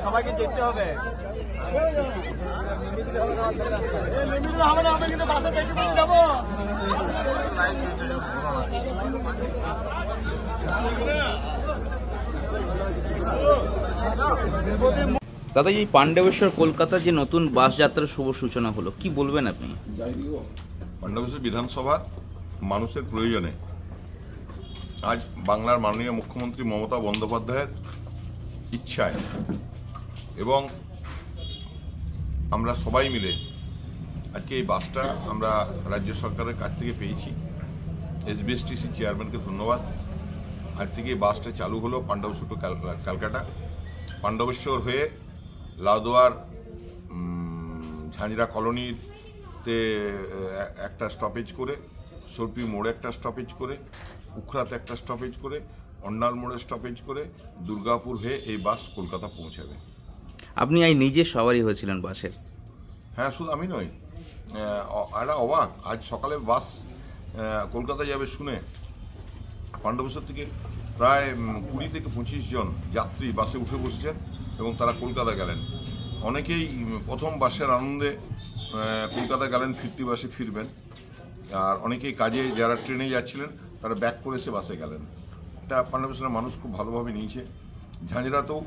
সবাইকে যেতে হবে। দাদা, এই পাণ্ডবেশ্বর কলকাতা যে নতুন বাস যাত্রার শুভ সূচনা হলো, কি বলবেন আপনি? পাণ্ডবেশ্বর বিধানসভার মানুষের প্রয়োজনে আজ বাংলার মাননীয় মুখ্যমন্ত্রী মমতা বন্দ্যোপাধ্যায়ের ইচ্ছায় এবং আমরা সবাই মিলে আজকে এই বাসটা আমরা রাজ্য সরকারের কাছ থেকে পেয়েছি। এসবিএসটিসি চেয়ারম্যানকে ধন্যবাদ। আজ থেকে এই বাসটা চালু হলো পাণ্ডবেশ্বর টু ক্যালকাটা। পাণ্ডবেশ্বর হয়ে লাউদুয়ার ঝাঁঝরা কলোনিতে একটা স্টপেজ করে, সরপি মোড়ে একটা স্টপেজ করে, উখরাতে একটা স্টপেজ করে, অন্ডাল মোড়ে স্টপেজ করে দুর্গাপুর হয়ে এই বাস কলকাতা পৌঁছাবে। আপনি এই নিজে সওয়ারি হয়েছিলেন বাসের? হ্যাঁ, শুধু আমি নই, একটা অবাক, আজ সকালে বাস কলকাতা যাবে শুনে পাণ্ডবেশ্বর থেকে প্রায় 20 থেকে 25 জন যাত্রী বাসে উঠে বসেছেন এবং তারা কলকাতা গেলেন। অনেকেই প্রথম বাসের আনন্দে কলকাতা গেলেন, ফিরতি বাসে ফিরবেন। আর অনেকেই কাজে যারা ট্রেনে যাচ্ছিলেন তারা ব্যাক করে এসে বাসে গেলেন। এটা পাণ্ডবেশ্বরের মানুষ খুব ভালোভাবে নিয়েছে। ঝাঁঝরাতেও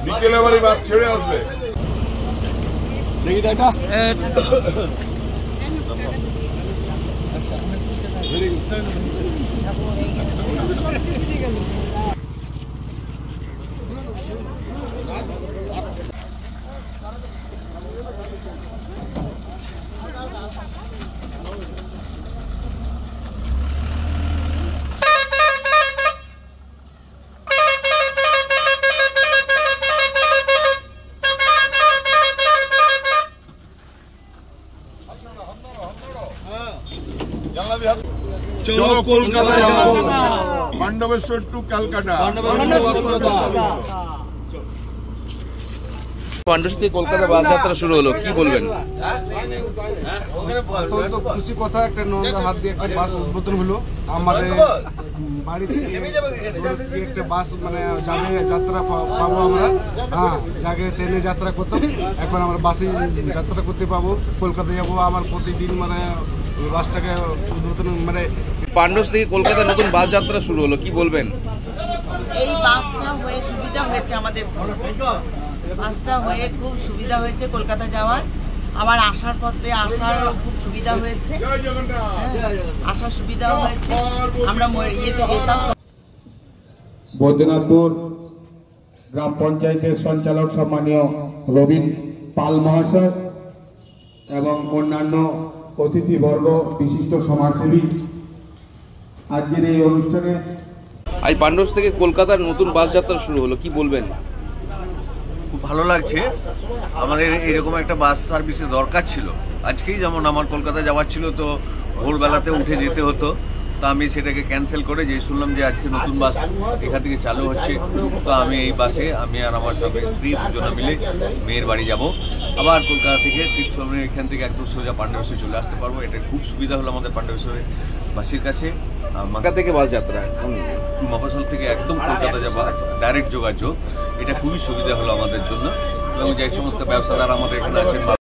বিকেলে বাড়ি বাস ছেড়ে আসবে। দেখি দেখা চলো কলকাতা যাবো, পাণ্ডবেশ্বর টু ক্যালকাটা। পাণ্ডবেশ্বর থেকে কলকাতা বাস যাত্রা শুরু হলো, কি বলবেন? অত্যন্ত খুশি কথা, একটা নন্দার হাত দিয়ে একটা বাস উদ্বোধন হলো। আমাদের বাড়ি থেকে একটা বাস মানে যাবে, যাত্রা পাবো আমরা। হ্যাঁ, যাকে ট্রেনে যাত্রা করতাম এখন আমরা বাসে যাত্রা করতে পাবো। কলকাতা যাবো, আমার প্রতিদিন মানে বাসটাকে উদ্বোধন মানে। পাণ্ডবেশ্বর থেকে কলকাতা নতুন বাস যাত্রা শুরু হলো, কি বলবেন? এই বাসটা হয়ে সুবিধা হয়েছে আমাদের, বাসটা হয়ে খুব সুবিধা হয়েছে কলকাতা যাওয়ার। আবার আসার পথে আসার খুব সুবিধা হয়েছে, আসার সুবিধাও হয়েছে। আমরা ইয়েতে যেতাম। বৈদ্যনাথপুর গ্রাম পঞ্চায়েতের সঞ্চালক সম্মানীয় রবীন পাল মহাশয় এবং অন্যান্য অতিথিবর্গ, বিশিষ্ট সমাজসেবী, আজকের এই অনুষ্ঠানে আজ পাণ্ডবেশ্বর থেকে কলকাতার নতুন বাস যাত্রা শুরু হলো, কি বলবেন? খুব ভালো লাগছে। আমাদের এরকম একটা বাস সার্ভিসের দরকার ছিল। আজকেই যেমন আমার কলকাতা যাওয়ার ছিল, তো ভোরবেলাতে উঠে যেতে হতো, তো আমি সেটাকে ক্যান্সেল করে যে শুনলাম যে আজকে নতুন বাস এখান থেকে চালু হচ্ছে, তো আমি এই বাসে আমি আর আমার স্বামী স্ত্রী দুজনে মিলে মেয়ের বাড়ি যাব। আবার কলকাতা থেকে এখান থেকে একদম সোজা পাণ্ডবেশ্বর চলে আসতে পারবো। এটা খুব সুবিধা হলো আমাদের পাণ্ডবেশ্বরের বাসীর কাছে। ঢাকা থেকে বাস যাত্রা মফস্বল থেকে একদম কলকাতা যাওয়া ডাইরেক্ট যোগাযোগ, এটা খুবই সুবিধা হলো আমাদের জন্য। এবং যে সমস্ত ব্যবসাদার আমাদের এখানে আছেন